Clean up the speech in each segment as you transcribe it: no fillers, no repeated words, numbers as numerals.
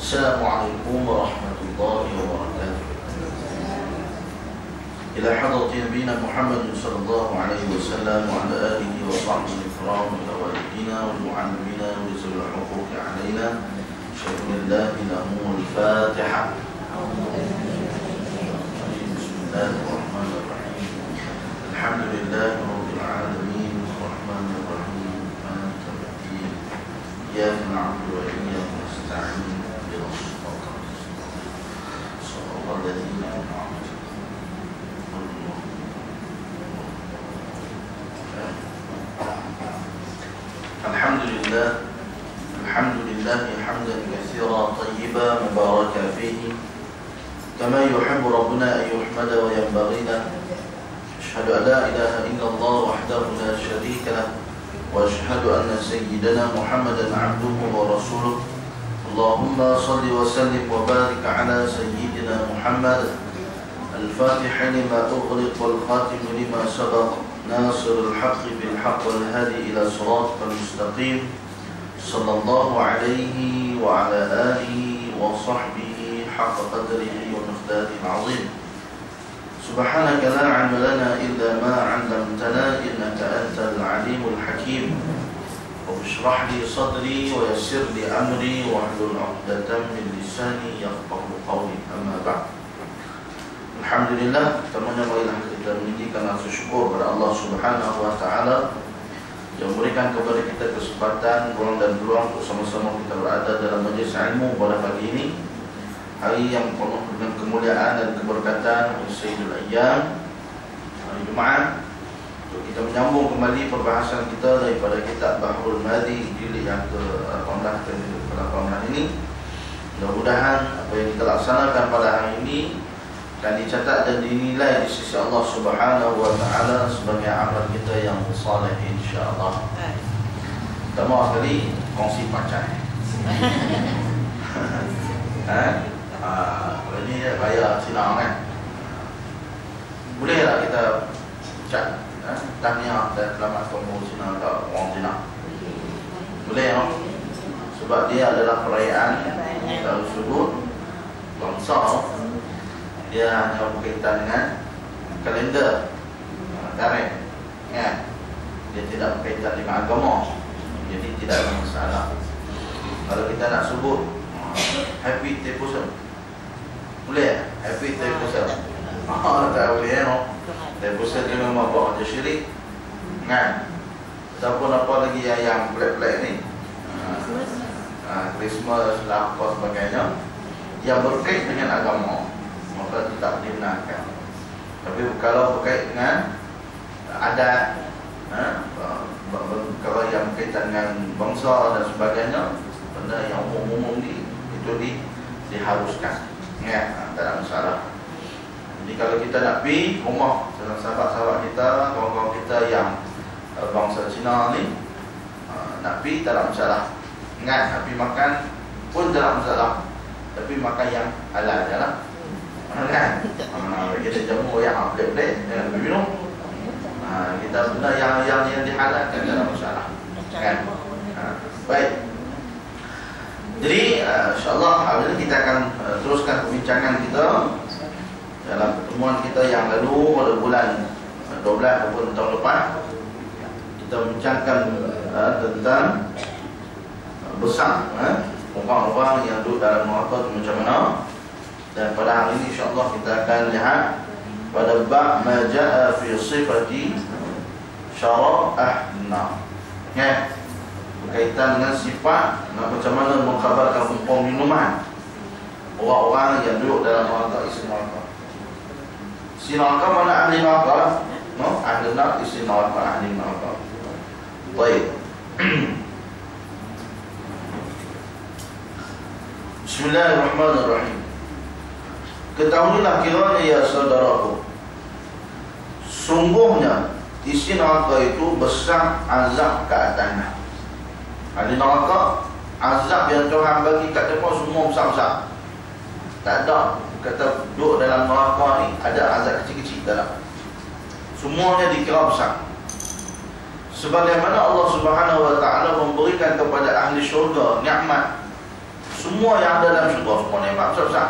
Assalamualaikum warahmatullahi wabarakatuh. Ila hadrati nabiyina Muhammad sallallahu alaihi wasallam wa ala alihi wa sahbihi al-kiram ila walidina wal muallimina wa zawil huquqi alaina. Syukrillahi lahumul Fatiha. Bismillahirrahmanirrahim. Alhamdulillahi rabbil alamin arrahmanir rahim maliki yaumiddin. Iyyaka na'budu wa iyyaka nasta'in. Alhamdulillah hamdan katsiran tayyiban mubarakan fihi kama yuhibbu rabbuna an yuhmada wa yanbaghi lahu. Asyhadu an la ilaha illallah wahdahu la syarika lahu wa asyhadu anna sayyidana Muhammadan 'abduhu wa rasuluh. Allahumma salli wa sallim wa barik ala sayyidina Muhammad al-fatih lima ughliq wal khatim lima sabaq nasirul haqqi bil haqq wal hadi ila siratal mustaqim sallallahu alaihi wa ala alihi wa sahbihi haqqa qadrihi wa miqdarihi al-'azim. Subhanaka la 'ilma lana illa ma 'allamtana innaka antal 'alimul hakim. Washrah li sadri wa yassir li amri wa hlul 'uqdatam min lisani yafqahu qawli. Amma ba'd. Alhamdulillah, marilah kita meninggikan rasa syukur kepada Allah Subhanahu wa taala yang memberikan kepada kita kesempatan, ruang dan peluang untuk sama-sama kita berada dalam majlis ilmu pada pagi ini. Hari yang penuh dengan kemuliaan dan keberkatan, Sayyidul Ayyam, hari Jumaat. Untuk kita menyambung kembali perbahasan kita daripada kitab Bahrul Madi jilid yang ke-18 dan ke-18 ini. Mudah-mudahan apa yang kita laksanakan pada hari ini akan dicatat dan dinilai di sisi Allah Subhanahu wa taala sebagai amal kita yang saleh insya-Allah. Pertama sekali kongsi pacar. Kalau ini bayar sinar kan. Boleh tak kita cak tahniah dan selamat kamu sinar ke orang sinar? Boleh tak? Sebab dia adalah perayaan tersebut bangsa. Dia hanya berkaitan dengan kalender tarikh ya. Dia tidak berkaitan dengan agama. Jadi tidak ada masalah. Kalau kita nak sebut Happy Tepusan, boleh? Happy Tepusan. Tak boleh no. Tepusan itu memang buat macam syirik kan. Ataupun apa lagi yang pelik-pelik ni, Christmas lah apa sebagainya yang berkait dengan agama, maka tidak dibenarkan. Tapi kalau berkait dengan adat, kalau yang berkaitan dengan bangsa dan sebagainya, benda yang umum-umum ni itu diharuskan ya, tak ada masalah. Jadi kalau kita nak pergi rumah sahabat-sahabat kita, kawan-kawan kita yang bangsa Cina ni, nak pergi tak ada masalah. Ingat, nak pergi makan pun tak ada masalah. Tapi makan yang halal je lah kan. Kita jamu yang pelik-pelik, jangan minum. Kita benda yang dihalalkan tak ada masalah kan. Baik. Jadi insyaAllah hari ini kita akan teruskan perbincangan kita dalam pertemuan kita yang lalu pada bulan 12 ataupun tahun lepas. Kita membincangkan tentang besar orang-orang yang duduk dalam neraka macam mana. Dan pada hari ini insyaAllah kita akan lihat pada bab maja'a fi sifati syara'ahna ya, berkaitan dengan sifat macam mana mengkhabarkan umpam minuman orang-orang yang duduk dalam neraka, isi neraka. Isi neraka mana ahli neraka? No? Ahli neraka, isi neraka, ahli neraka. Baik. Bismillahirrahmanirrahim. Ketahuilah kiranya ya saudaraku, sungguhnya isi neraka itu besar azab ke atasnya. Ahli neraka, azab yang Tuhan bagi kat mereka semua besar-besar. Tak ada kata duduk dalam neraka ni ada azab kecil-kecil dalam. Semuanya dikira besar. Sebagaimana Allah Subhanahu wa taala memberikan kepada ahli syurga nikmat semua yang ada dalam syurga semua nikmat besar-besar.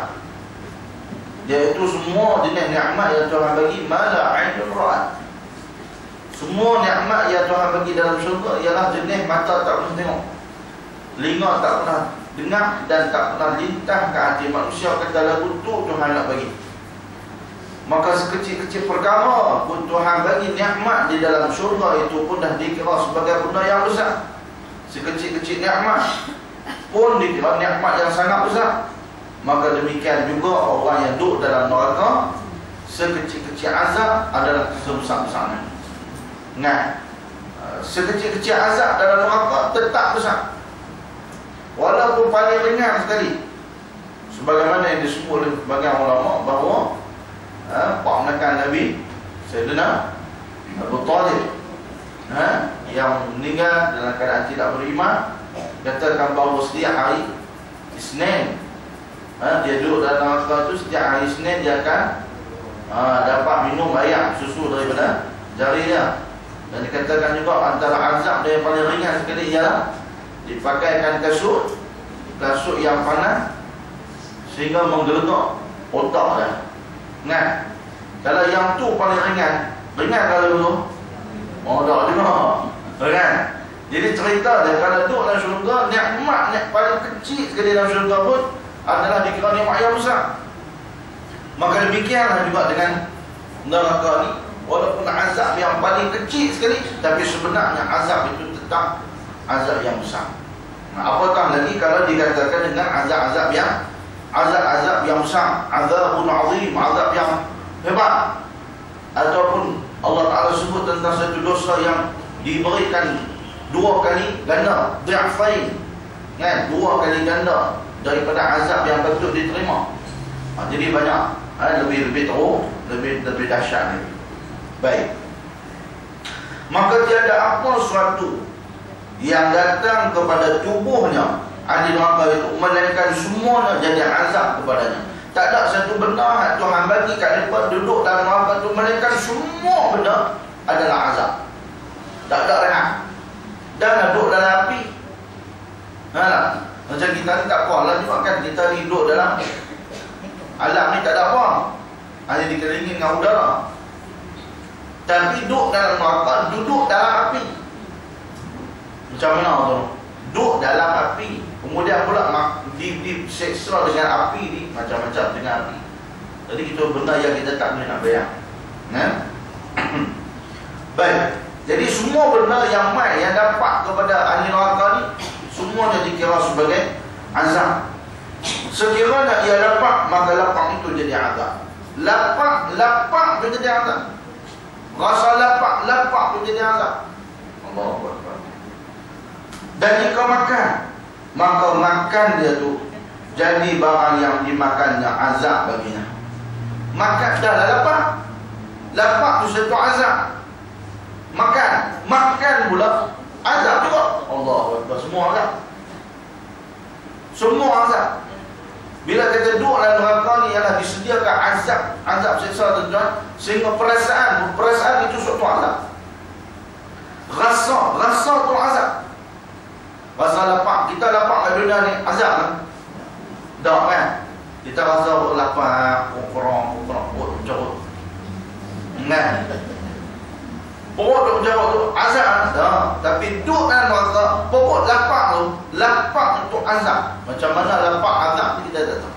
Iaitu semua jenis nikmat yang Tuhan bagi mala ainun ra'at. Semua nikmat yang Tuhan bagi dalam syurga ialah jenis mata tak pernah tengok, telinga tak pernah dengar, dan tak pernah lintas ke hati manusia kata lagu tu Tuhan nak bagi. Maka sekecil-kecil perkara pun Tuhan bagi nikmat di dalam syurga itu pun dah dikira sebagai benda yang besar. Sekecil-kecil nikmat pun dikira nikmat yang sangat besar. Maka demikian juga orang yang duduk dalam neraka, sekecil-kecil azab adalah sebesar-besarnya. Nah, sekecil-kecil azab dalam neraka tetap besar, walaupun paling ringan sekali. Sebagaimana yang disebut oleh sebagian ulama bahawa ponakan Nabi Sayyidina Abu Talib yang meninggal dalam keadaan tidak beriman, katakan bahawa setiap hari Isnin dia duduk dalam neraka itu, setiap hari Isnin dia akan dapat minum air susu daripada jari dia. Dan dikatakan juga antara azab dia yang paling ringan sekali ialah dipakaikan kasut yang panas sehingga menggelegak otak dia. Nah, kalau yang tu paling ringan kalau dulu tak juga kan. Jadi cerita dia kalau duduk dalam syurga, nikmat paling kecil sekali dalam syurga pun adalah dikira nikmat yang besar. Maka demikianlah juga dengan neraka ni, walaupun azab yang paling kecil sekali, tapi sebenarnya azab itu tetap azab yang besar. Apatah lagi kalau dikatakan dengan azab-azab yang besar, azabun azim, azab yang hebat. Ataupun Allah Ta'ala sebut tentang satu dosa yang diberikan 2 kali ganda, dhi'fain, kan? 2 kali ganda daripada azab yang patut diterima. Jadi banyak, lebih teruk, lebih dahsyat lagi. Baik. Maka tiada apa suatu yang datang kepada tubuhnya ahli neraka itu melainkan semuanya jadi azab kepadanya. Tak ada satu benda yang Tuhan bagi kat mereka duduk dalam neraka itu melainkan semua benda adalah azab. Tak ada rehat. Dan duduk dalam api. Macam kita ni tak apa lah juga kan, kita hidup dalam alam ni tak ada apa, hanya dikelilingi dengan udara. Tapi duduk dalam neraka, duduk dalam api. Macam mana tu? Duduk dalam api, kemudian pula diseksa dengan api ni, macam-macam dengan api. Jadi itu benda yang kita tak boleh nak bayang. Baik. Jadi semua benda yang mai yang dapat kepada ahli neraka ni, semuanya dikira sebagai azab. Sekiranya ia lapar, maka lapar itu jadi azab. Lapar itu jadi azab. Rasa lapar itu jadi azab. Allahu Akbar. Dan jika makan, maka makan dia tu jadi barang yang dimakannya azab baginya. Makan dah lapar. Lapar tu satu azab. Makan pula azab juga. Allahu Akbar. Semua azab. Semua azab. Bila kita duduk dalam neraka ni ialah disediakan azab seksa tuan-tuan, sehingga perasaan itu suatu azab. Rasa tu azab. Rasa lapar, kita lapar kat dunia ni azab kan? Tak kan? Kita rasa lapar, kurang, carut. Kan? Perut carut tu azab tak. Tapi duduk dalam neraka, perut lapar untuk azab. Macam mana lapar azab ni kita tak tahu.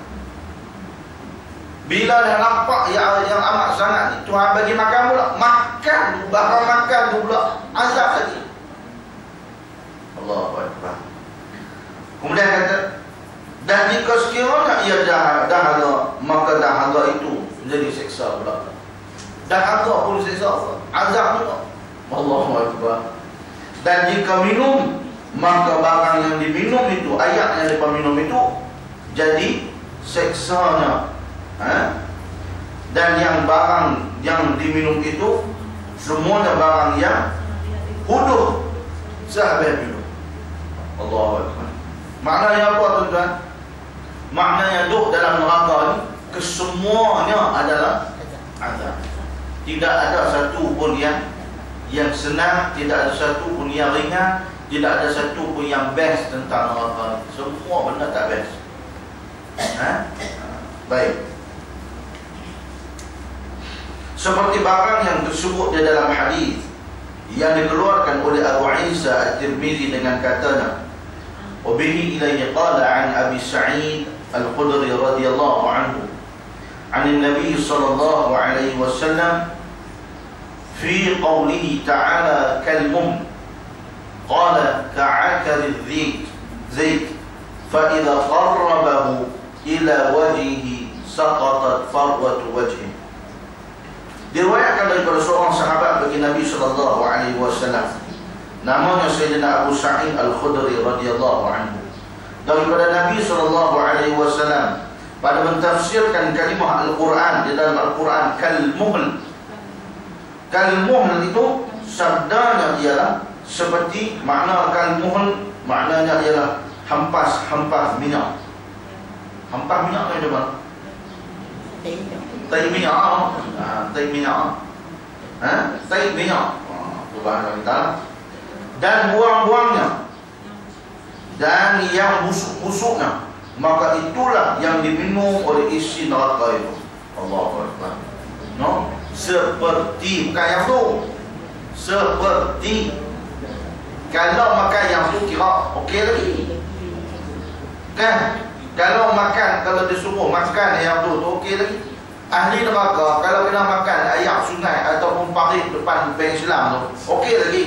Bila dah lapar yang amat sangat ni, Tuhan bagi makan pula. Bahkan makan tu pula azab lagi. Allahu Akbar. Kemudian kata, dan jika sekiranya ia dahaga, maka dahaga itu menjadi seksa pula. Dahaga pun seksa, azab pula. Allahu Akbar. Dan jika minum, maka barang yang diminum itu, air yang mereka minum itu jadi seksanya. Dan yang barang yang diminum itu semuanya barang yang huduh sehabis minum. Allahu Akbar. Maknanya apa tuan-tuan? Maknanya duduk dalam neraka ni kesemuanya adalah azab. Tidak ada satu pun yang senang, tidak ada satu pun yang ringan, tidak ada satu pun yang best tentang neraka ni. Semua benda tak best. Baik. Seperti barang yang tersebut di dalam hadis yang dikeluarkan oleh Abu Isa At-Tirmizi dengan katanya, wabihi ilaihi qala an Abi Sa'id Al-Khudri radhiyallahu anhu an Nabi sallallahu alaihi wasallam fi qawlihi ta'ala kalmum qala ka'akar al-zayt fa idha qarrabahu ila wajhihi saqatat farwatu wajhihi. Diriwayatkan daripada seorang sahabat bagi Nabi sallallahu alaihi wasallam, namanya Sayyidina Abu Sa'id Al-Khudri radhiyallahu anhu, daripada Nabi sallallahu alaihi wasallam pada mentafsirkan kalimah Al-Quran di dalam Al-Quran kal-muhl. Kal-muhl itu sabdanya ialah seperti makna kal-muhl, maknanya ialah hampas minyak. Hampas minyak macam mana? Tai minyak. Tai minyak. Tai minyak. Itu bahasa kita. Dan buang-buangnya, dan yang busuk-busuknya, maka itulah yang diminum oleh isi neraka itu. Allahu Akbar. No? Seperti, bukan yang tu. Seperti. Kalau makan yang tu kira okey lagi. Kan? Kalau makan, kalau disuruh makan yang tu okey lagi. Ahli neraka kalau kena makan air sungai ataupun parit depan bank Islam tu, okey lagi.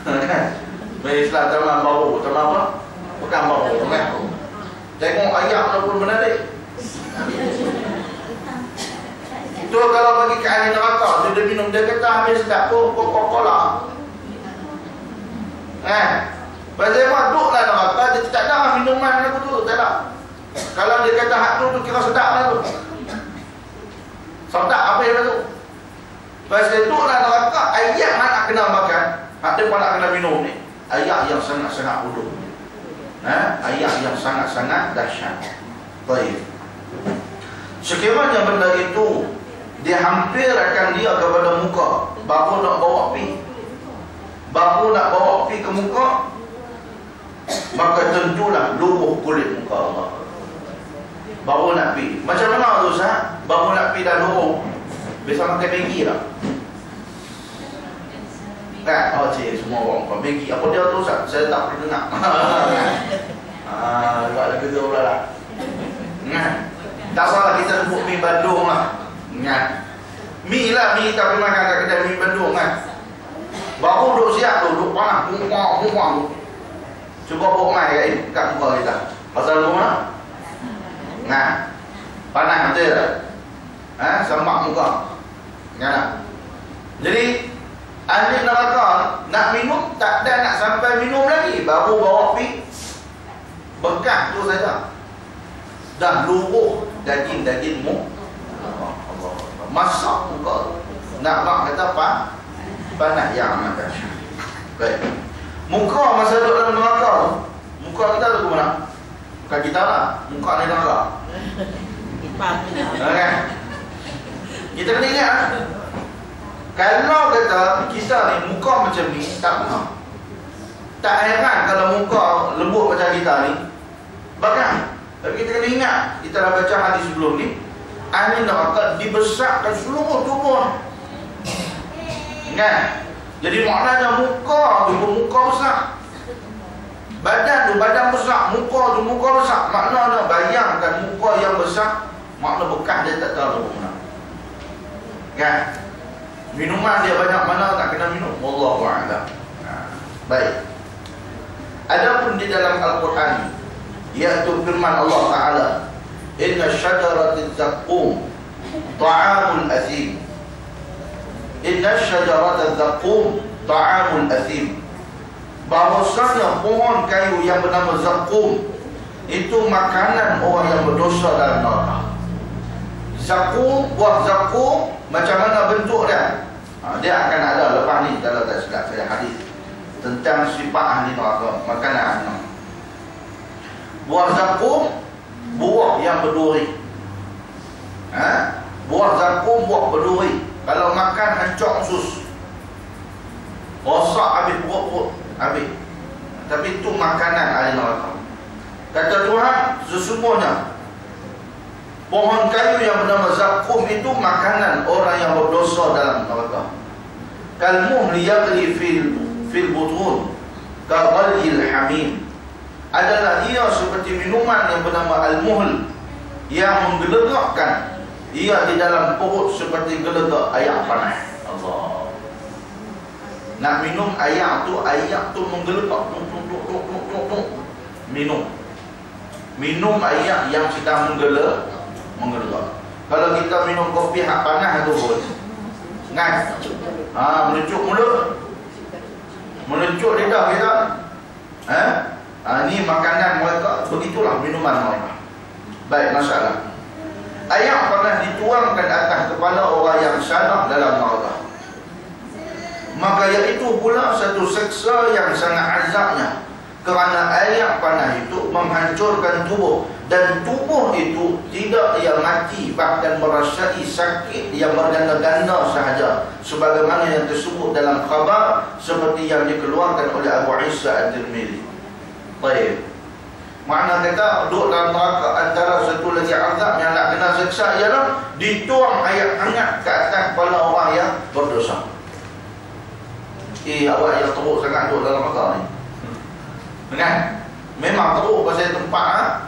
Kan? Bank Islam teman baru, teman apa? Bukan baru, kan? Tengok ayam tu pun menarik. Itu kalau bagi ke ahli neraka, dia minum, dia kata habis tak pun Coca-Cola. Bagaimana duduklah neraka, dia tak ada minuman aku tu, tak ada. Kalau dia kata hak tu kira sedap lah tu. Sedap apa yang tu? Pasal tu lah neraka, ayat nak kena makan, hak dia pun nak kena minum ni. Ayat yang sangat-sangat bodoh. Ayat yang sangat-sangat dahsyat. Baik. Sekiranya benda itu dihampirkan dia kepada muka, baru nak bawa pi. Baru nak bawa pi ke muka, maka tentulah lubuh kulit muka Allah. Baru nak pi. Macam mana tu Ustaz? Baru nak pi dah lubuh. Biasa makan Maggi tak? Kan? Oh cik, semua orang makan Maggi. Apa dia tu Ustaz? Saya tak pernah dengar. Agak lagi tu pula lah. Tak salah kita sebut mi Bandung lah. Mi lah, mi tapi makan kat kedai mi Bandung kan. Baru duduk siap tu, duduk panas, muak tu. Cuba bawa mai kat muka kita. Pasal tu mana? Panas betul tak? Sembak muka. Jadi ahli neraka nak minum, tak ada nak sampai minum lagi, baru bawa pi bekas tu saja dah luruh daging-dagingmu. Allah. Masak muka. Nak mak kata apa? Panas yang amat dahsyat. Baik. Muka masa duduk dalam neraka tu, muka kita tu ke mana? Bukan kita lah, muka ni neraka. Okay. Kita kena ingat, kalau kata kita ni muka macam ni, tak benar. Tak heran kalau muka lembut macam kita ni, bahkan. Tapi kita kena ingat, kita dah baca hadis sebelum ni, ahli neraka dibesarkan seluruh tubuh. Ingat? Jadi maknanya muka tu muka besar, badan tu badan besar, muka tu muka besar. Maknanya bayangkan muka yang besar, makna bekas dia tak tahu mana. Kan? Minuman dia banyak mana tak kena minum. Wallahu a'lam. Baik. Adapun di dalam Al-Quran, iaitu firman Allah Ta'ala, inna syajaratil zaqqum ta'amul athim. Inna syajaratil zaqqum ta'amul athim. Bahawasanya pohon kayu yang bernama zaqqum itu makanan orang yang berdosa dalam neraka. Zaqqum, buah zaqqum, macam mana bentuk dia? Dia akan ada lepas ni kalau tak silap saya hadis tentang sifat ahli neraka, makanan ahli neraka. Buah zaqqum, buah yang berduri. Buah zaqqum, buah berduri. Kalau makan hancur usus, rosak habis perut, habis. Tapi itu makanan ahli neraka. Kata Tuhan, sesungguhnya pohon kayu yang bernama zakum itu makanan orang yang berdosa dalam neraka. Kalmuhli yaghli fil butun kaghalyil hamim. Adalah ia seperti minuman yang bernama al-muhl yang menggelegakkan ia di dalam perut seperti gelegak air panas. Allah. Nak minum air tu menggelegak. Minum air yang sedang menggelegak. Kalau kita minum kopi hak panas tu pun ngan. Melecuk mulut. Melecuk lidah kita. Ini makanan mereka. Begitulah minuman mereka. Baik, masalah. Air panas dituangkan atas kepala orang yang salah dalam neraka. Maka iaitu pula satu seksa yang sangat azabnya, kerana air panas itu menghancurkan tubuh, dan tubuh itu tidak ia mati, bahkan merasai sakit yang berganda-ganda sahaja, sebagaimana yang tersebut dalam khabar seperti yang dikeluarkan oleh Abu Isa At-Tirmidzi. Baik. Makna kata duduk dalam neraka antara satu lagi azab yang nak kena seksa ialah dituang air hangat ke atas kepala orang yang berdosa. Awak yang teruk sangat duduk dalam neraka ni. Kan? Memang teruk pasal tempat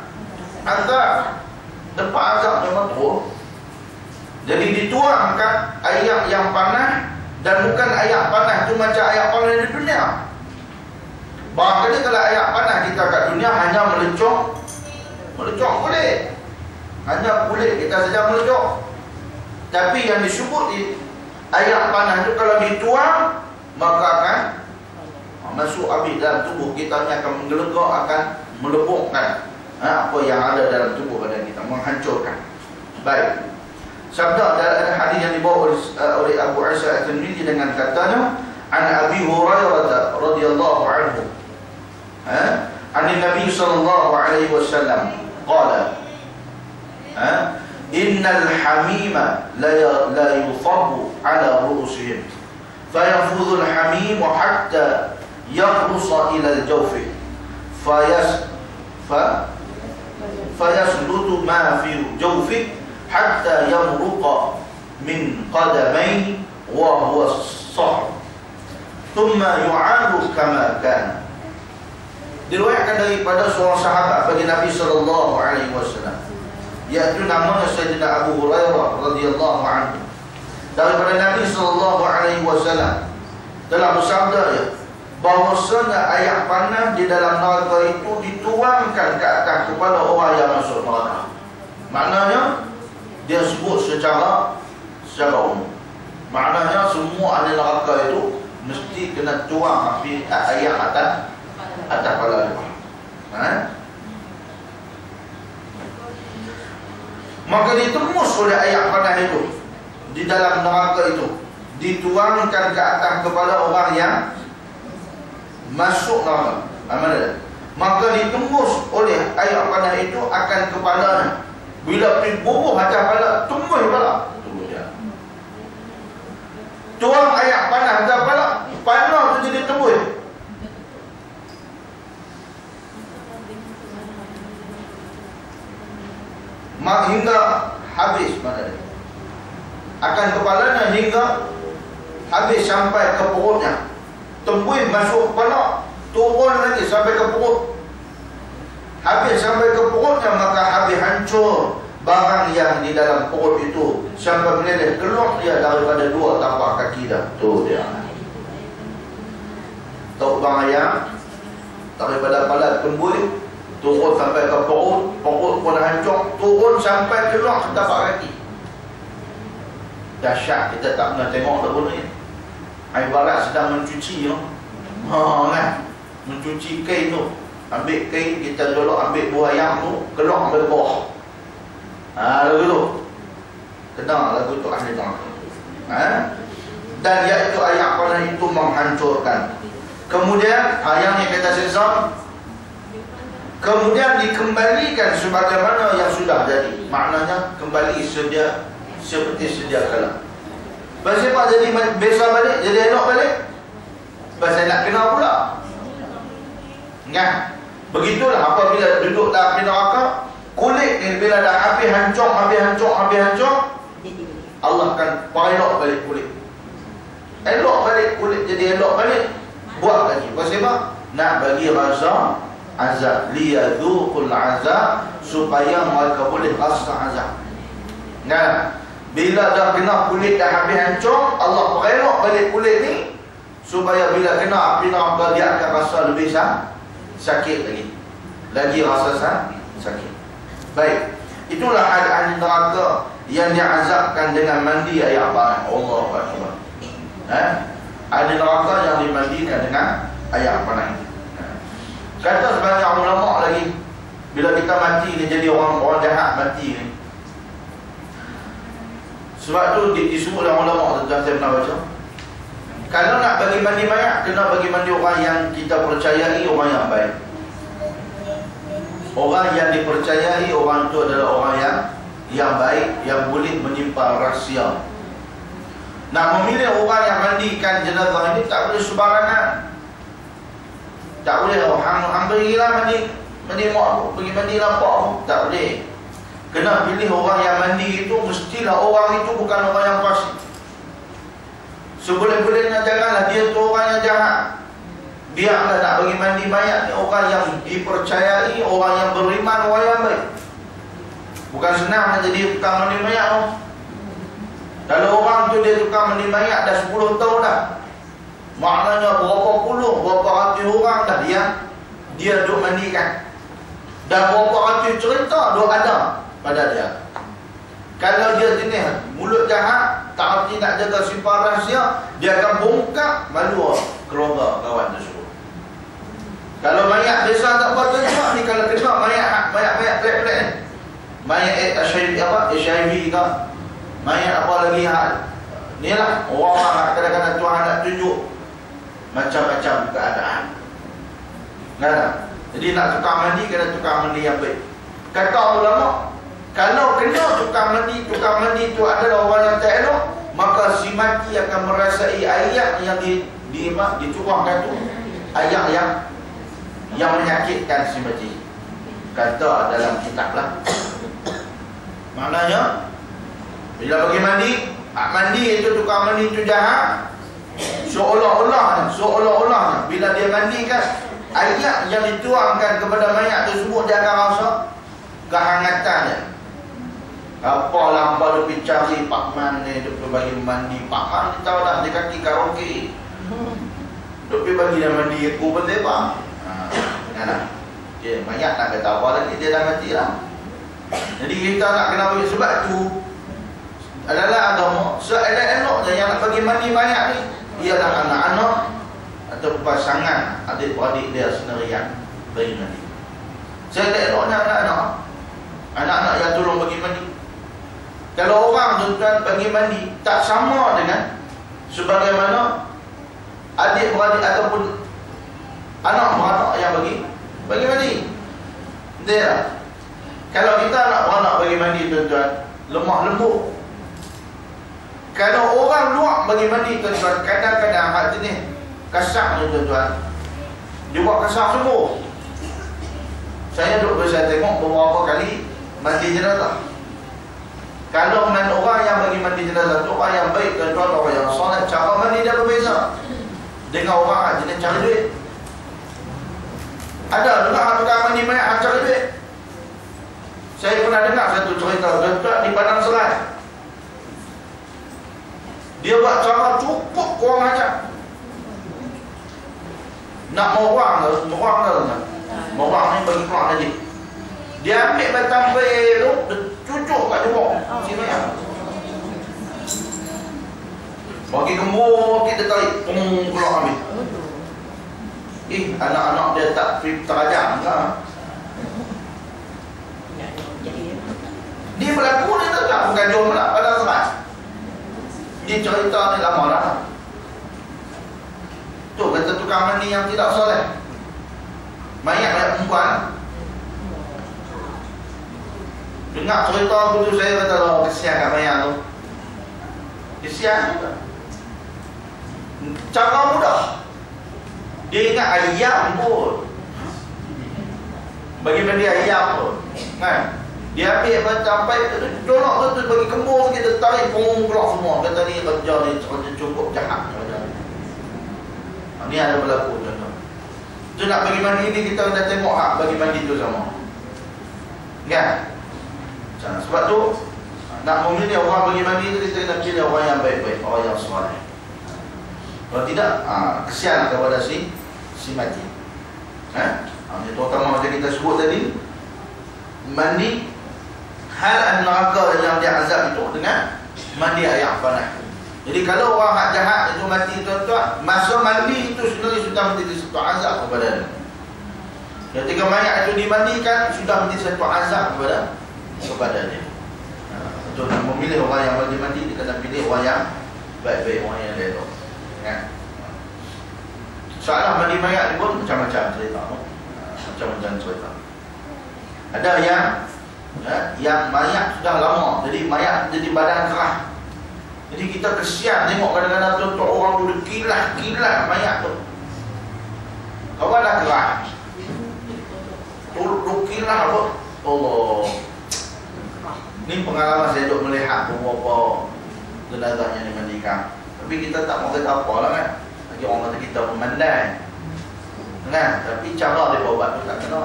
azab. Tempat azab memang teruk. Jadi dituangkan air yang panas, dan bukan air panas tu macam air panas di dunia. Barangkali kalau air panas kita kat dunia hanya melecok kulit. Hanya kulit kita saja melecok. Tapi yang disebut air panas itu kalau dituang, maka akan masuk habis dalam tubuh kita, ni akan menggelegak, akan melebokkan apa yang ada dalam tubuh badan kita, menghancurkan. Baik. Sabda dalam hadis yang dibawa oleh Abu Isa At-Tirmidzi dengan katanya, an Abi Hurairah radhiyallahu anhu, an Nabi sallallahu alaihi wasallam qala, innal hamima la yufaddu ala ru'usihim fayafudhu al-hamim hatta yakhlusa ila al-jawf fayaslutu ma fi jawfi hatta yamruqa min qadamayn wa huwa as-sahr thumma yu'adu kama kana. Diriwayatkan daripada seorang sahabat bagi Nabi sallallahu alaihi wasallam, iaitu namanya Sayyidina Abu Hurairah radhiyallahu anhu, daripada Nabi sallallahu alaihi wasallam telah bersabda ya, bahwasanya air panas di dalam neraka itu dituangkan ke atas kepala orang yang masuk neraka. Maknanya dia sebut secara umum. Maknanya semua ahli neraka itu mesti kena tuang api air atas kepala dia. Maka ditemus oleh air panas itu di dalam neraka itu, dituangkan ke atas kepala orang yang masuk neraka. Maka ditembus oleh air panas itu akan kepalanya. Bila pergi bubuh atas kepala, tembus kepala. Tuang air panas atas kepala, panas tu jadi tembus. Hingga habis maknanya. Akan kepalanya hingga habis sampai ke perutnya. Tembus masuk kepala, turun lagi sampai ke perut. Habis sampai ke perutnya, maka habis hancur barang yang di dalam perut itu, sampai meleleh keluar dia daripada dua tapak kaki dah. Tu dia. Tahu bang ayam, daripada kepala tembus turun sampai ke perut, perut pun hancur, turun sampai keluar ke tapak kaki. Dahsyat, kita tak pernah tengok dah pun ni. Ibarat sedang mencuci kan? Mencuci kain tu. Ambil kain, kita tolong ambil buah ayam tu, keluar ambil bawah. Lagu tu. Kenal lagu tu ahli neraka. Dan iaitu ayat panas itu menghancurkan. Kemudian ayam yang kita sesam, kemudian dikembalikan sebagaimana yang sudah jadi. Maknanya kembali seperti sedia kala. Pasal apa jadi biasa balik, jadi elok balik? Pasal nak kenal pula. Kan? Begitulah apabila duduk dalam api neraka, kulit ni bila dah habis hancur, Allah akan elok balik kulit. Elok balik kulit, jadi elok balik. Buat lagi. Sebab nak bagi rasa azab, liyadzuqul azab, supaya mereka boleh rasa azab. Nah, bila dah kena kulit dah habis hancur, Allah elok balik kulit ni supaya bila kena api neraka dia akan rasa lebih sakit lagi rasa sakit. Baik, itulah ahli neraka yang diazabkan dengan mandi air panas. Allahu Akbar. Ahli neraka yang dimandikan dengan air panas. Kata sebanyak ulama lagi, bila kita mati ni jadi orang jahat mati ni. Sebab tu disebut dalam ulama, saya pernah baca, kalau nak bagi mandi mayat, kena bagi mandi orang yang kita percayai, orang yang baik. Orang yang dipercayai, orang itu adalah orang yang baik, yang boleh menyimpan rahsia. Nak memilih orang yang mandikan jenazah ini tak boleh sembarangan. Tak boleh hang berilah mandi mak pergi mandi lampak, tak boleh. Kena pilih orang yang mandi itu, mestilah orang itu bukan orang yang fasik. Seboleh-bolehnya janganlah dia tu orang yang jahat. Biarlah nak bagi mandi mayat ni orang yang dipercayai, orang yang beriman, orang yang baik. Bukan senang nak jadi tukang mandi mayat tu. Kalau orang tu dia tukang mandi mayat dah 10 tahun dah, maknanya berapa ratus orang dah dia duk mandikan. Dan berapa ratus cerita duk ada pada dia. Kalau dia jenis mulut jahat, tak hati nak jaga simpan rahsia, dia akan bongkar malu keluarga kawan tersebut. Kalau mayat biasa tak apa juga ni, kalau kena mayat pelik-pelik ni, mayat HIV ke, mayat apa lagi ni lah, orang kadang-kadang Tuhan nak tunjuk macam-macam keadaan. Jadi nak tukang mandi, kena tukang mandi yang baik. Kata ulama, kalau kena tukang mandi itu adalah orang yang tak elok, maka si mati akan merasai ayat yang dicurahkan tu, ayat yang menyakitkan si mati. Kata dalam kitab lah. Maknanya bila bagi mandi itu tukang mandi itu jahat, seolah-olahnya bila dia mandikan, ayat yang dituangkan kepada mayat tersebut, dia akan rasa kehangatannya. Apalah hamba lebih cari Pak Man ni, dia bagi mandi. Pak Man ni tahu dah, dia kaki karaoke. Dia bagi dia mandi aku pun tebak. Mayat nak kata apa lagi, dia dah mati lah. Jadi kita nak kena bagi. Sebab tu adalah agama seelok-eloknya yang nak bagi mandi mayat ni ialah anak-anak atau pasangan adik-beradik dia sendirian bagi mandi. Seelok-eloknya anak-anak yang tolong bagi mandi. Kalau orang tuan-tuan bagi mandi tak sama dengan sebagaimana adik-beradik ataupun anak-beranak yang bagi mandi. Dia kalau kita anak-beranak bagi mandi tuan-tuan, lemah lembut. Kalau orang luar bagi mandi tuan-tuan, kadang-kadang hak jenis kasar ni tuan-tuan, dia buat kasar semua. Saya tengok beberapa kali mandi jenazah. Kalau orang yang bagi mandi jenazah tu orang yang baik tuan-tuan, orang yang solat, cara mandi dia berbeza dengan orang yang jenis cari duit. Ada juga tukang mandi mayat cari duit. Saya pernah dengar satu cerita tuan-tuan di Padang Serai. Dia buat cara cukup kurang ajar. Nak morang ni bagi keluar nanti. Dia ambil batang bel tu, dia cucuk kat jubuk sini ya. Bagi gembur, kita tarik, keluar ambil. Anak-anak dia tak terajang lah. Dia berlaku ni tak bukan jom lah pada serat. Ni cerita ni lama dah. Tu kata tukang mandi yang tidak soleh. Mayat perempuan. Dengar cerita aku tu, saya kata kesian kat mayat tu. Kesian juga. Cara mudah. Dia ingat ayam pun. Bagi mandi ayam tu kan, dia ambil sampai tolak betul bagi kembung kita tarik punggung keluar semua. Kata ni kerja ni cukup jahat macam ni. Ada berlaku contoh. Tu nak bagi mandi ni kita dah tengok bagi mandi tu sama. Kan? Sebab tu nak memilih orang bagi mandi tu kita kena pilih orang yang baik-baik, orang yang soleh. Kalau tidak, kesian kepada si mati. Terutama macam kita sebut tadi, mandi hal neraka yang dia azab itu dengan mandi air panas. Jadi kalau orang hak jahat itu mati tuan-tuan, masa mandi itu sebenarnya sudah menjadi satu azab kepada dia. Ketika mayat itu dimandikan, sudah menjadi satu azab kepada dia. Untuk memilih orang yang bagi mandi, dia kena pilih orang yang baik-baik, orang yang elok. Soalan mandi mayat ni pun macam-macam cerita. Macam-macam cerita. Ada yang mayat sudah lama, jadi mayat jadi badan kerah. Jadi kita kesian tengok kadang-kadang tuan-tuan orang dulu kilat mayat tu. Kawan dah kerah. Kilat apa? Allah. Ni pengalaman saya duduk melihat beberapa jenazah yang dimandikan. Tapi kita tak mau kata apa lah kan. Lagi orang kata kita memandai kan. Tapi cara dia buat tu tak kena.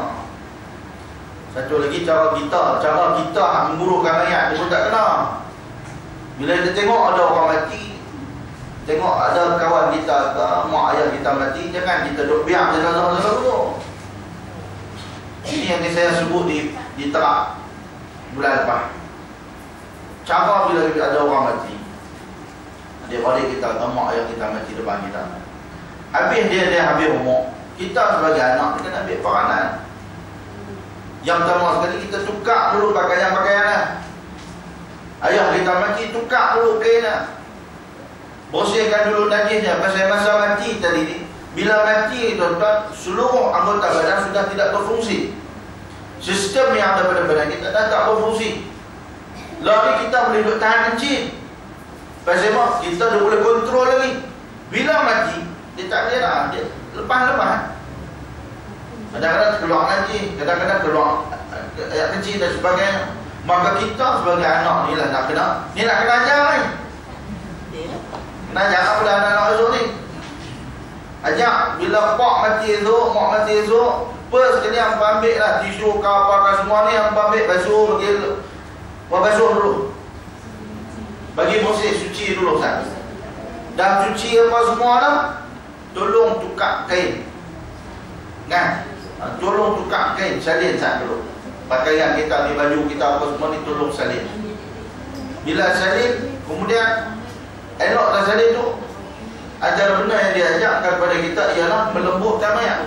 Satu lagi cara kita menggurukan mayat dia pun tak kena. Bila kita tengok ada orang mati, tengok ada kawan kita ke mak ayah kita mati, jangan kita duduk biar jenazah dulu. Ini yang saya sebut di Terak bulan lepas. Cara bila ada orang mati, adik-adik kita, mak ayah kita mati depan kita, habis dia habis umur, kita sebagai anak kita kena ambil peranan. Yang pertama sekali kita tukar dulu pakaian-pakaian. Ayah kita mati, tukar dulu kainnya, bersihkan dulu najisnya. Pasal masa mati tadi ni, bila mati tuan-tuan, seluruh anggota badan sudah tidak berfungsi. Sistem yang ada pada badan kita dah tak berfungsi. Lari kita boleh duduk tahan kencing. Pasal apa? Kita dah boleh kontrol lagi. Bila mati, dia tak boleh lah. Dia lepas-lepas. Kadang-kadang keluar nanti, kadang-kadang keluar air kecil dan sebagainya. Maka kita sebagai anak ni lah nak kena ajar ni. Kena ajar kepada anak-anak esok ni. Ajak bila mak mati esok, first sekali hampa ambil lah tisu ke apa semua ni, hampa ambil basuh, basuh dulu. Bagi bersih, suci dulu Ustaz. Dah cuci apa semua dah, tolong tukar kain. Kan? Tolong tukar kain, salin Ustaz dulu. Pakaian kita ni, baju kita apa semua ni tolong salin. Bila salin, kemudian elok dah salin tu, ajar benda yang diajarkan kepada kita ialah melembutkan mayat.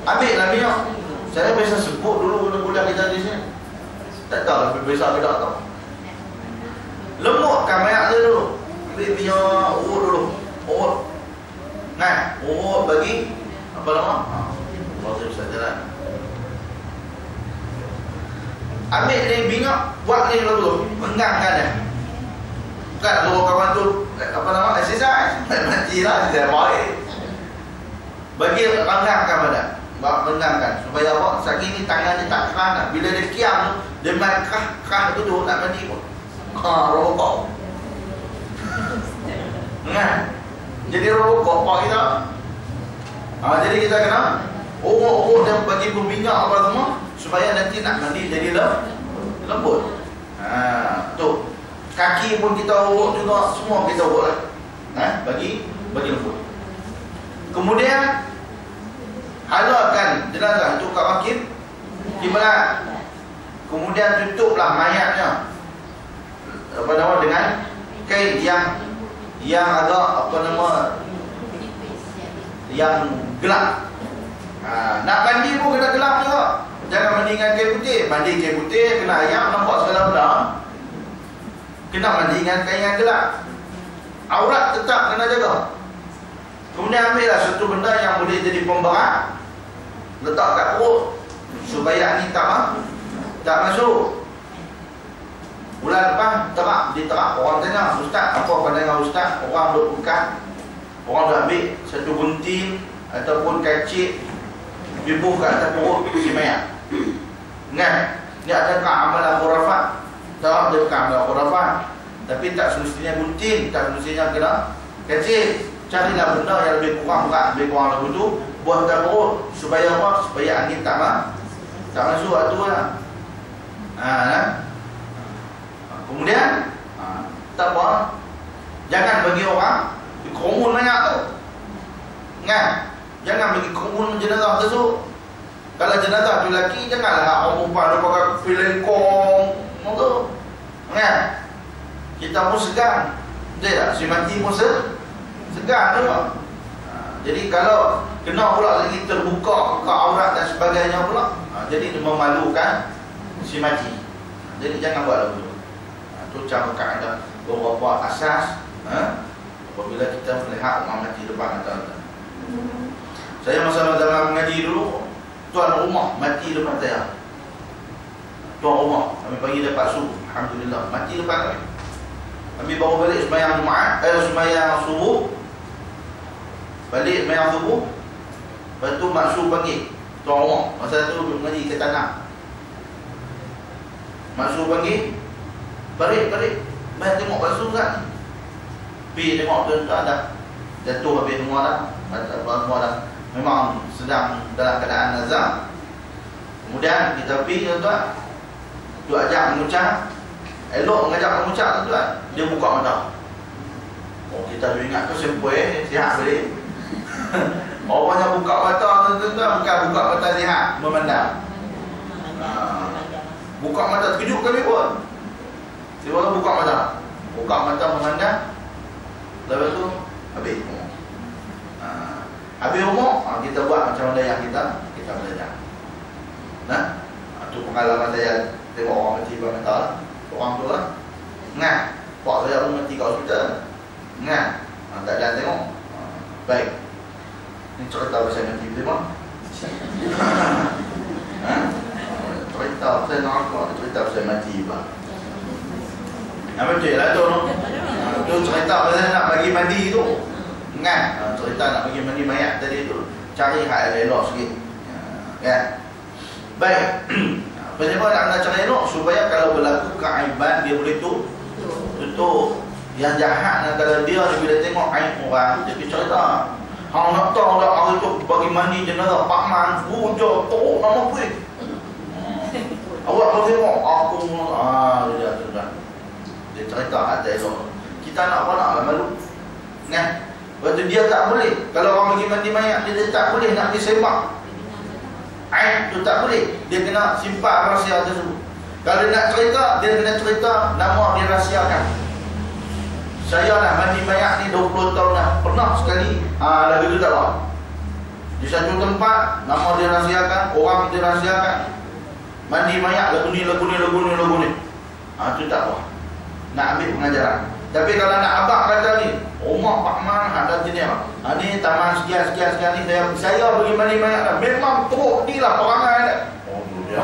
Ambil lah minyak. Saya biasa sebut dulu bulan kita di sini. Tak tahu lah biasa ke tak tahu. Lembutkan mayat dia dulu. Ambil minyak, urut dulu. Urut. Nah, urut bagi apa nama? Waktu bisa jalan. Ambil ni minyak, buat ni dulu, menggangkan dia. Bukan kalau kawan tu apa nama? Exercise. Matilah dia baik. Bagi renggangkan badan. Menangkan supaya apa? Sekali ni tangan dia tak kerana. Bila dia kiam tu, dia main kerah tu nak mandi pun. Rokok. Kan? Jadi rokok pak kita. Jadi kita kena urut dan bagi berminyak apa semua supaya nanti nak mandi jadi lembut. Tu. Kaki pun kita urut juga, semua kita urut lah. Bagi lembut. Kemudian halalkan jenazah itu kat wakil kiblat. Kemudian tutuplah mayatnya apa nama dengan kain yang agak apa nama yang gelap. Nak mandi pun kena gelap juga. Jangan mandi dengan kain putih. Mandi kain putih kena ayam nampak segala benda. Kena mandi dengan kain yang gelap. Aurat tetap kena jaga. Kemudian ambillah satu benda yang boleh jadi pemberat, letak kat perut supaya ni tak masuk. Bulan lepas Terak orang tanya, Ustaz apa pandangan Ustaz? Orang duk bukan, orang dah ambil satu gunting ataupun kacik Bibuh kat atas perut si mayat. Kan? Ni adakah amalan khurafat? Tak ada amalan khurafat. Tapi tak semestinya gunting, tak semestinya kena kecil. Carilah benda yang lebih kurang berat, lebih kurang lagu tu, buat kat perut. Supaya apa? Supaya angin tak masuk waktu lah. Kemudian tak apa, jangan bagi orang kerumun banyak tu. Kan? Jangan bagi kerumun jenazah tu. Kalau jenazah tu lelaki, janganlah orang perempuan tu pakai pilekong tu. Kan? Kita pun segan. Betul tak? Si mati pun segan tu. Jadi kalau kena pula lagi terbuka ke aurat dan sebagainya pula, jadi memalukan si mati. Jadi jangan buat lagu tu. Itu cara kaedah beberapa asas apabila kita melihat orang mati depan mata. Saya masa dalam mengaji dulu, tuan rumah mati depan saya. Tuan rumah kami pagi dapat subuh, alhamdulillah, mati depan kami. Kami baru balik sembahyang Jumaat, sembahyang subuh. Balik sembahyang subuh. Lepas tu maksud panggil tuan rumah. Masa tu duduk mengaji ke tanah. Maksud panggil, balik. Mai tengok basuh kan. Pergi tengok tuan-tuan dah jatuh habis semua dah. Semua dah memang sedang dalam keadaan nazar. Kemudian kita pergi tuan-tuan, tu ajak mengucap. Elok mengajak mengucap tuan-tuan, dia buka mata. Oh, kita tu ingat tu sempoi sihat balik. Orang yang buka mata tuan-tuan, bukan buka mata sihat, memandang. Buka mata, terkejut kami pun. Dia buka mata memandang. Lepas tu habis umur. Habis umur, kita buat macam mana yang kita belajar. Itu pengalaman saya tengok orang mati depan mata. Orang tu lah. Pak saya pun mati kat hospital. Tak ada tengok. Baik. Ini cerita pasal mati betul tak? Cerita pasal nak cerita pasal mati bang. Betul lah tu. Tu cerita pasal nak bagi mandi tu. Cerita nak bagi mandi mayat tadi tu. Cari hal elok sikit. Baik. Kenapa nak cara elok? Supaya kalau berlaku keaiban dia boleh tutup. Yang jahat kalau dia bila tengok aib orang, dia cerita. Hang nak tahu tak hari tu bagi mandi jenazah Pak Man, hujur teruk nama gue. Awak kalau tengok aku dia sudah. Dia cerita ada elok. Kita nak apa nak malu. Lepas tu dia tak boleh. Kalau orang bagi mandi mayat, dia tak boleh nak disembah. Aib tu tak boleh. Dia kena simpan rahsia tersebut. Kalau dia nak cerita, dia kena cerita nama dia rahsiakan. Saya lah mandi mayat ni 20 tahun dah. Pernah sekali lagu tu tak lah. Di satu tempat, nama dia rahsiakan, orang dia rahsiakan. Mandi mayat lagu ni. Itu tak apa. Nak ambil pengajaran. Tapi kalau nak abang kata ni, rumah Pak Man ada jenis ni taman sekian ni saya bagi mandi mayat dah. Memang teruk ni lah perangai dah. Oh tu dia.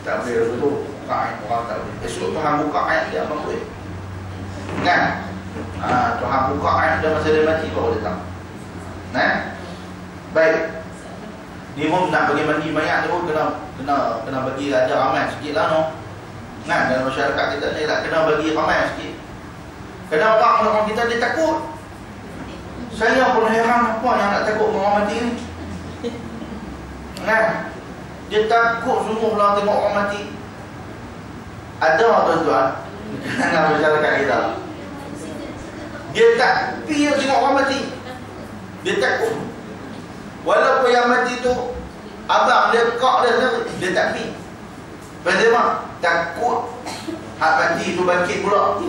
Tak boleh tu. Orang tak boleh. Esok Tuhan buka ayat dia abang boleh. Tuhan buka ayat dia masa dia mati baru dia tahu. Baik. Ni pun nak bagi mandi mayat ni pun kena bagi ada ramai sikit lah no. Dalam masyarakat kita ni lah kena bagi ramai sikit. Kadang orang kita dia takut. Saya pun heran apa yang nak takut orang mati ni. Dia takut semua orang tengok orang mati. Ada tuan-tuan dalam masyarakat kita. Dia tak pergi tengok orang mati. Dia takut. Walaupun yang mati tu abang dia kak dia tak pergi. Pasal apa? Takut hak mati tu bangkit pula.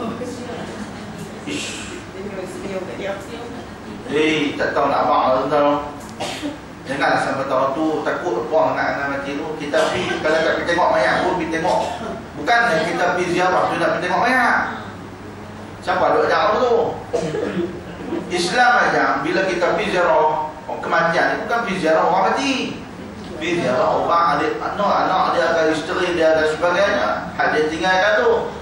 Tak tahu nak abang lah tuan. Janganlah sampai tahu tu takut apa nak mati tu. Kita pergi, kalau tak pergi tengok mayat pun pergi tengok. Bukan kita pergi ziarah tu nak pergi tengok mayat. Siapa ada jauh tu? Islam aja bila kita pergi ziarah kematian ni bukan pergi ziarah orang mati. Pergi ziarah orang anak dia akan isteri dia dan sebagainya. Hak dia tinggalkan tu.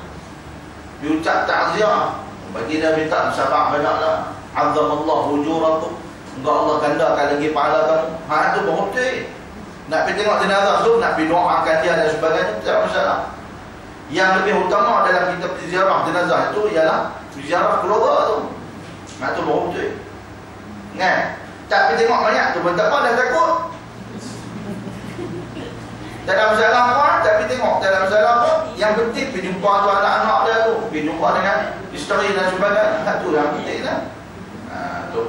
Diucap takziah. Bagi dia minta sabar banyaklah. Azzamallahu ujurakum. Enggak Allah gandakan lagi pahala kamu. Itu betul. Nak pergi tengok jenazah tu, nak pergi doakan dia dan sebagainya, tak ada masalah. Yang lebih utama dalam kita pergi ziarah jenazah itu ialah ziarah keluarga tu. Nak tu baru betul. Kan? Tak pergi tengok mayat tu pun tak apa, dah takut. Tak ada masalah apa, tak pergi tengok, tak ada masalah apa. Yang penting pergi jumpa tu anak-anak dia tu, pergi jumpa dengan isteri dan sebagainya. Tu yang penting lah. Tu.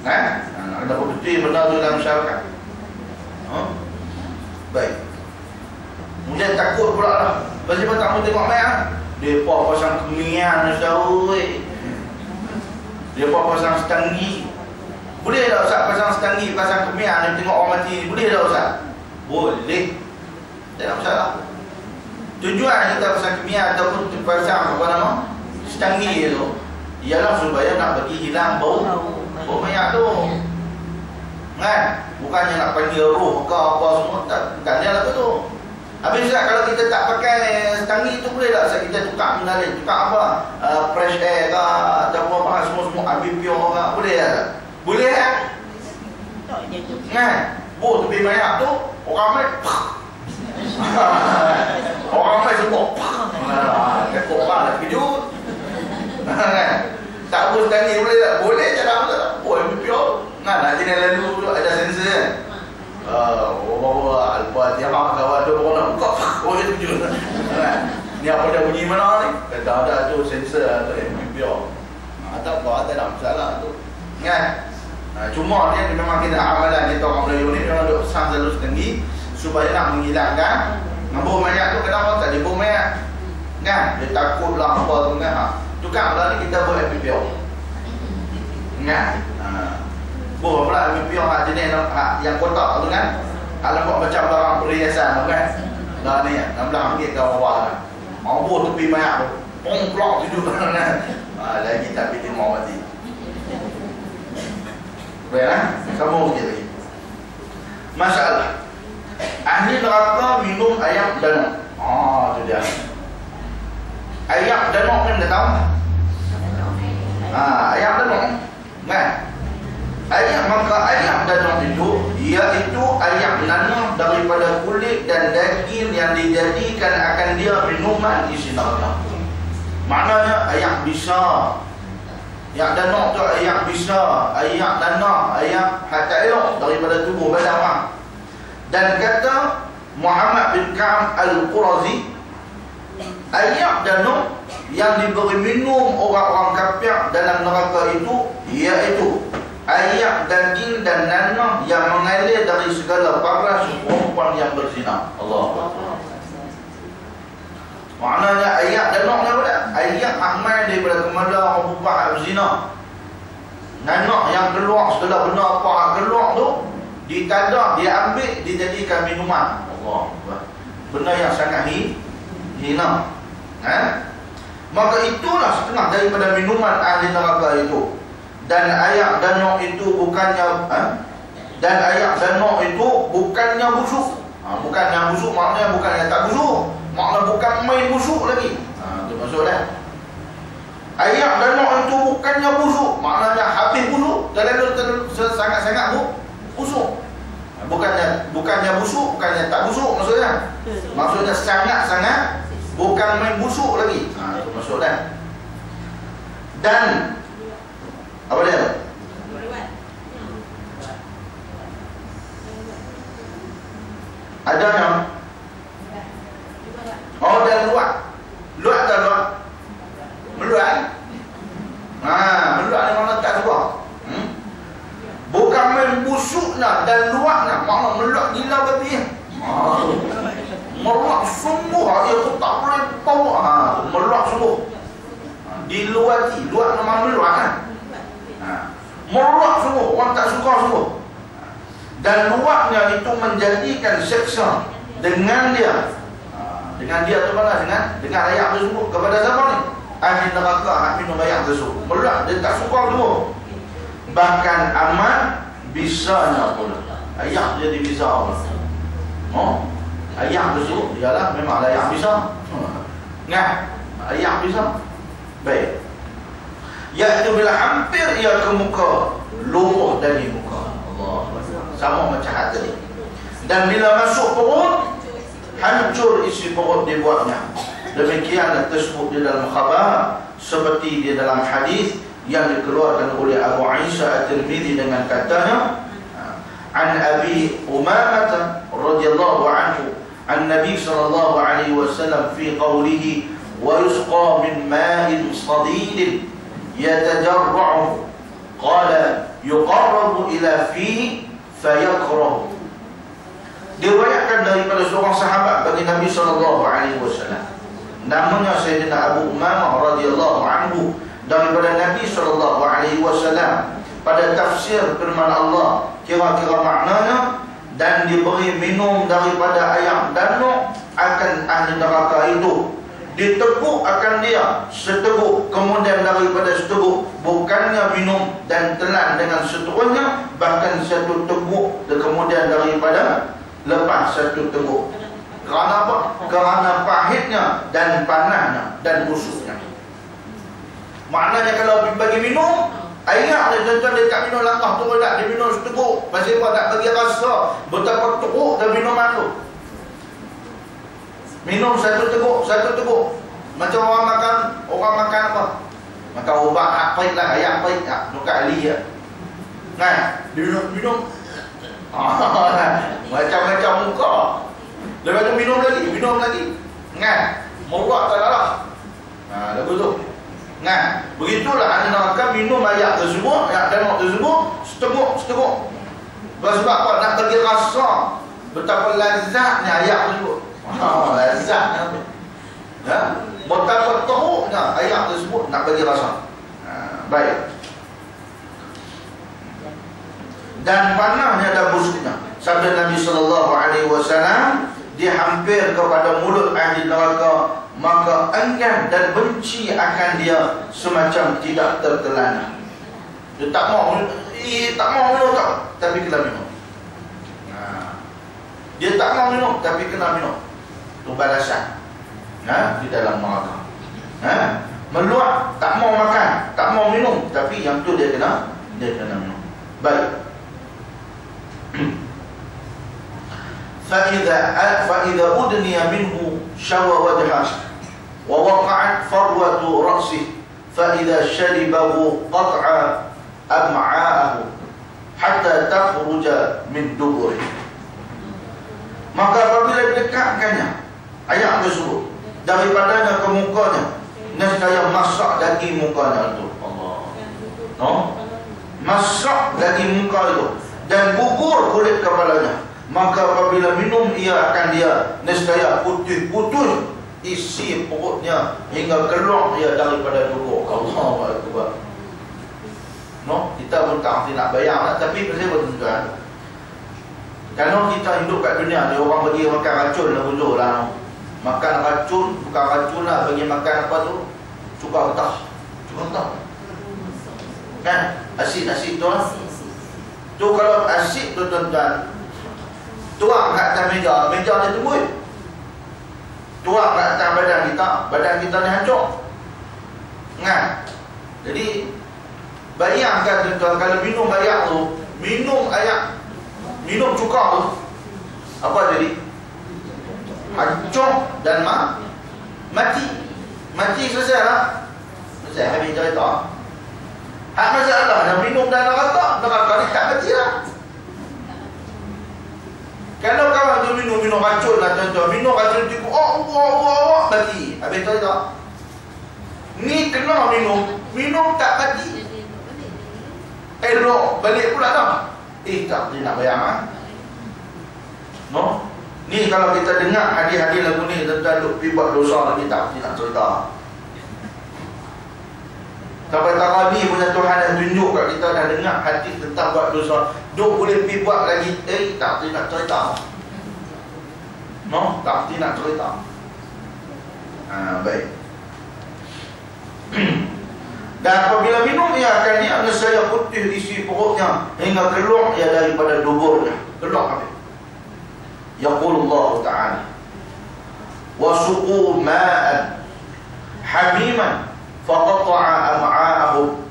Kan? Nak kena betul benda tu dalam masyarakat. Baik. Kemudian takut pula lah. Pasal tak mau tengok mayat. Depa pasang kemian jauh. Depa pasang setangi. Boleh tak Ustaz pasang setangi, pasang kemian dia tengok orang mati? Boleh tak Ustaz? Boleh. Tak ada masalah. Tujuan kita pasang kemian ataupun pasang apa nama? Setangi tu ialah supaya nak bagi hilang bau mayat tu. Kan? Bukannya nak panggil roh ke apa semua, tak dia lah tu. Habis Ustaz, kalau kita tak pakai setangi tu boleh tak Ustaz kita tukar benda lain? Tukar apa? Fresh air ke ataupun apa semua ambil pure ke? Boleh tak? Boleh kan? Kan? Tepi mayat tu orang main orang main semua kekok bang dah kejut. Kan? Tak boleh setangi boleh tak? Boleh je lah. Ambil pure. Nak jenis lalu tu ada sensor kan? Al-Fatihah kawan tu orang nak buka. Dia tujuh. Ni apa dah bunyi mana ni? Kata ada tu sensor atau MPO. Tak apa, tak ada masalah tu. Kan? Cuma dia memang kita amalan kita orang Melayu ni memang duk pesan selalu setinggi supaya nak menghilangkan bau mayat tu. Kenapa tak ada bau mayat? Kan? Dia takutlah apa tu kan? Tukar pula ni kita buat MPO. Kan? Buat pula MPO jenis yang kotak tu kan? Nampak macam barang perhiasan tu kan? Dah ni kan? RM16 ke awal. Buat tepi mayat tu. Pong-plok tu juga kan? Lagi tak pergi tengok mati. Baiklah, sambung sikit lagi. Masalah. Ahli neraka minum air danuk. Tu dia. Air danuk ni dah tahu? Air danuk. Kan? Maka air danuk itu iaitu air nanah daripada kulit dan daging yang dijadikan akan dia minuman isi neraka. Maknanya air bisa. Air danuk tu air bisa, air nanah, air hatta elok daripada tubuh badan orang. Dan kata Muhammad bin Ka'ab Al-Qurazi, air danuk yang diberi minum orang-orang kafir dalam neraka itu iaitu air daging dan nanah yang mengalir dari segala paras perempuan yang berzina. Allah. Maknanya ayat danuk ni apa? Ayat amal daripada kemala orang perempuan berzina. Nanah yang keluar setelah benda apa yang keluar tu ditadah, dia ambil, dijadikan minuman. Allah. Benda yang sangat hina. Maka itulah setengah daripada minuman ahli neraka itu. Dan ayat danuk itu bukannya dan ayat danuk itu bukannya busuk. Bukannya busuk maknanya bukannya tak busuk. Maknanya bukan main busuk lagi. Itu maksudnya. Ayat danuk itu bukannya busuk, maknanya habis busuk, terlalu sangat-sangat busuk. Bukannya busuk, bukannya tak busuk maksudnya. Maksudnya sangat-sangat bukan main busuk lagi. Itu maksudnya. Dan apa dia? Ada yang dan luat. Luat tak luat? Meluat. Meluat ni mana tak suka. Bukan main busuk nak dan luat nak. Makna meluat gila babi. Meluat sungguh. Dia tu tak boleh bawa. Meluat sungguh. Diluati. Luat memang meluat kan? Meluat sungguh. Orang tak suka sungguh. Dan luatnya itu menjadikan seksa dengan dia. Dengan dia tu mana? Dengan ayat tersebut. Kepada siapa ni? Ahli neraka hak minum ayat tersebut. Meluat. Dia tak suka semua. Bahkan amat bisanya pula. Ayat jadi bisa pula. Ayat tersebut ialah memang ayat bisa. Ayat bisa. Baik. Iaitu bila hampir ia ke muka, lumpuh dari muka. Allah. Sama macam hati tadi. Dan bila masuk perut, hancur isi perut dibuatnya. Demikian tersebut di dalam khabar, seperti di dalam hadis yang dikeluarkan oleh Abu Isa At-Tirmidzi dengan katanya, an Abi Umamah radhiyallahu anhu an Nabi sallallahu alaihi wasallam fi qawlihi wa yusqa min ma'in sadid yatajarra'u qala yuqarrabu ila fihi fayakrahu. Diriwayatkan daripada seorang sahabat bagi Nabi sallallahu alaihi wasallam, namanya Sayyidina Abu Umamah radhiyallahu anhu, daripada Nabi sallallahu alaihi wasallam pada tafsir firman Allah, kira-kira maknanya, dan diberi minum daripada air danau akan ahli neraka itu, diteguk akan dia seteguk, kemudian daripada seteguk bukannya minum dan telan dengan seterusnya, bahkan satu teguk kemudian daripada lepas satu teguk. Kerana apa? Kerana pahitnya dan panasnya dan busuknya. Maknanya kalau bagi minum, air dia tuan-tuan, dia tak minum langkah tu tak, dia minum seteguk. Pasal apa? Tak bagi rasa betapa teruk dan minuman tu. Minum satu teguk. Macam orang makan apa? Makan ubat hak pahit lah, ayam pahit tak, nukat ali ya. Kan? Dia minum. Macam-macam muka. Lepas tu minum lagi. Kan? Murat tak lah. Lagu tu. Kan? Begitulah ahli neraka minum air tersebut, air danau tersebut, seteguk. Sebab apa? Nak bagi rasa betapa lazatnya air tersebut. Lazatnya tu. Ya? Betapa teruknya air tersebut, nak bagi rasa. Baik. Dan panahnya dan busuknya. Sabda Nabi sallallahu alaihi wasallam, dia hampir kepada mulut ahli neraka, maka enggan dan benci akan dia semacam tidak tertelana. Dia tak mau minum tak, tapi kena minum. Dia tak mau minum tapi kena minum. Itu balasan di dalam neraka. Meluat, tak mau makan, tak mau minum, tapi yang tu dia kena minum. Baik. فإذا أدني منه شوى وجهه ووقعت فروة رأسه فإذا شربه قطع أمعاءه حتى تخرج من دبره. Maka apabila dekatkannya ayat tersebut daripadanya ke mukanya, nescaya masak daging mukanya itu. Allah. Masak daging muka itu dan gugur kulit kepalanya. Maka apabila minum, ia akan dia nescaya putih-putih isi perutnya hingga keluar dia daripada dubur. Allahu Akbar. Kita pun tak nak bayar, tapi saya bertujuan. Kalau kita hidup kat dunia ni, orang bagi makan racun lah huzur lah. Makan racun, bukan racun lah, bagi makan apa tu? Cuka getah. Kan? Asid tu lah. Tu kalau asid tu tuan-tuan, tuang kat atas meja ni tembus. Tuang kat atas badan kita ni hancur. Kan? Jadi bayangkan tuan-tuan, kalau minum air tu, minum cuka tu, apa jadi? Hancur dan mati selesai lah. Selesai habis cerita. Hak masalah dah minum dan neraka ni tak mati lah. Kalau kawan tu minum racun lah tuan-tuan, minum racun tu mati. Habis tu tak? Ni kena minum tak mati. Elok balik pula tak? Tak, dia nak bayar Ni kalau kita dengar hadis-hadis lagu ni, tuan-tuan duk pergi buat dosa lagi tak? Dia nak cerita. Sampai Tarabi punya Tuhan dah tunjuk kat kita, dah dengar hadis tentang buat dosa, duk boleh pergi buat lagi. Tak, dia nak cerita. Tak, dia nak cerita. Baik. Dan apabila minum, ia akan dia nescaya putih isi perutnya hingga keluar ia daripada duburnya. Keluar habis. Yaqulullah Ta'ala, wasuqu ma'an hamiman faqata'a am'a'ahum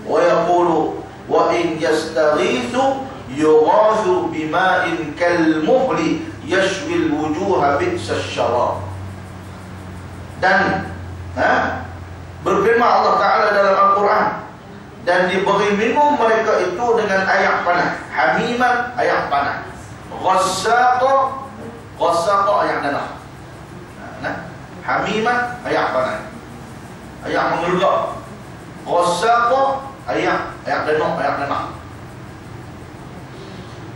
wa yaqulu wa in yastaghithu yughathu bima'in kalmuhli yashwil wujuha bi'sas syarab. Dan berfirman Allah Ta'ala dalam Al-Quran, dan diberi minum mereka itu dengan air panas. Hamiman, air panas. Ghassaqa, air nanah. Hamiman, air panas, air menggelegak. Ghassaqa, air nanah.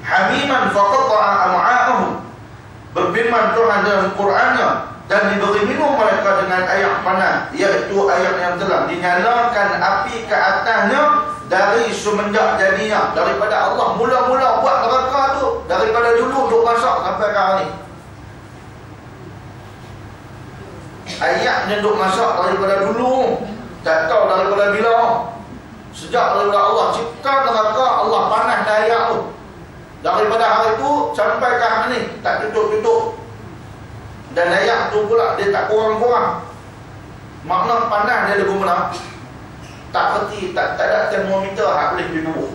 Hamiman faqata'a am'a'ahum. Berfirman Tuhan dalam Qurannya, dan diberi minum mereka dengan air panas, iaitu air yang telah dinyalakan api ke atasnya dari semenjak jadinya, daripada Allah mula-mula buat neraka tu, daripada dulu duk masak sampai sekarang ni. Ayat yang duk masak daripada dulu, tak tahu daripada bila. Sejak daripada Allah cipta neraka, Allah panas ayat tu. Daripada hari tu sampai ke hari ni tak tutup-tutup. Dan ayat tu pula dia tak kurang-kurang. Makna panas dia lagu mana? Tak reti, tak ada termometer hak boleh pergi bubuh.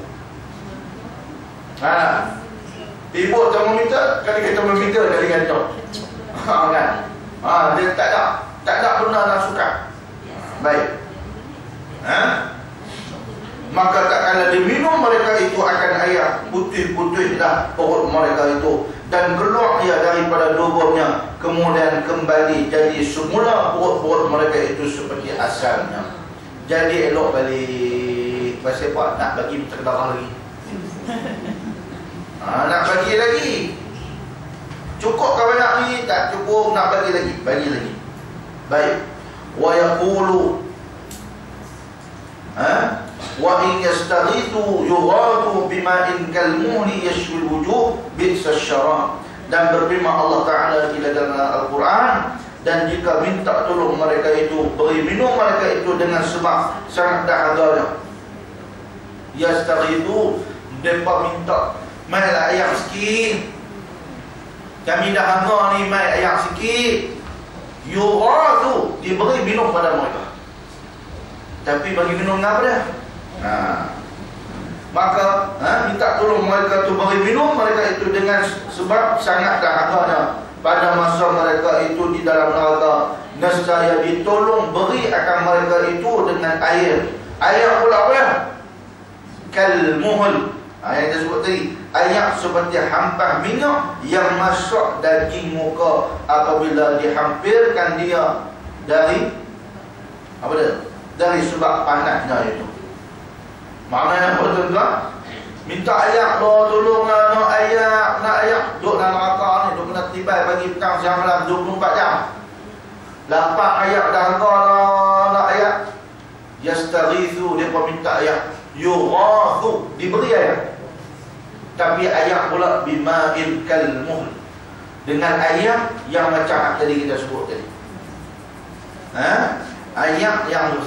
Timbul termometer, kali termometer kali gantung. Kan? Dia tak ada benda nak suka. Baik. Maka tak kala diminum mereka itu akan air putih-putih dah perut mereka itu, dan keluar ia daripada tubuhnya, kemudian kembali jadi semula perut-perut mereka itu seperti asalnya. Jadi elok balik. Pasal apa? Nak bagi terkedarah lagi. Nak bagi lagi. Cukup ke banyak ni? Tak cukup, nak bagi lagi. Bagi lagi. Baik. Wa yaqulu wa in yastaghithu yughathu bima'in kalmuhli yashwil wujuh bi'sas syarab. Dan berfirman Allah Ta'ala di dalam Al-Quran, dan jika minta tolong mereka itu, beri minum mereka itu dengan sebab sangat dahaganya. Yastaghithu, mereka minta, mailah air sikit, kami dahaga ni, mai air sikit. Yughathu, diberi minum pada mereka. Tapi bagi minum apa dia? Maka minta tolong mereka tu beri minum mereka itu dengan sebab sangat dahaganya pada masa mereka itu di dalam neraka. Nescaya ditolong beri akan mereka itu dengan air. Air pula apa ya? Kalmuhl. Yang kita sebut tadi, air seperti hampas minyak yang masuk daging muka apabila dihampirkan dia dari apa dia? Dari sebab panasnya itu. Maknanya apa tuan-tuan? Minta ayak, tolonglah nak ayak, duduk dalam neraka ni, duduk kena tibai bagi petang siang malam 24 jam. Dapat ayak dah nak ayak. Yastaghithu, dia pun minta ayak. Yughathu, diberi ayak. Tapi ayak pula bima'in kalmuhl, dengan ayak yang macam tadi kita sebut tadi. Ayak yang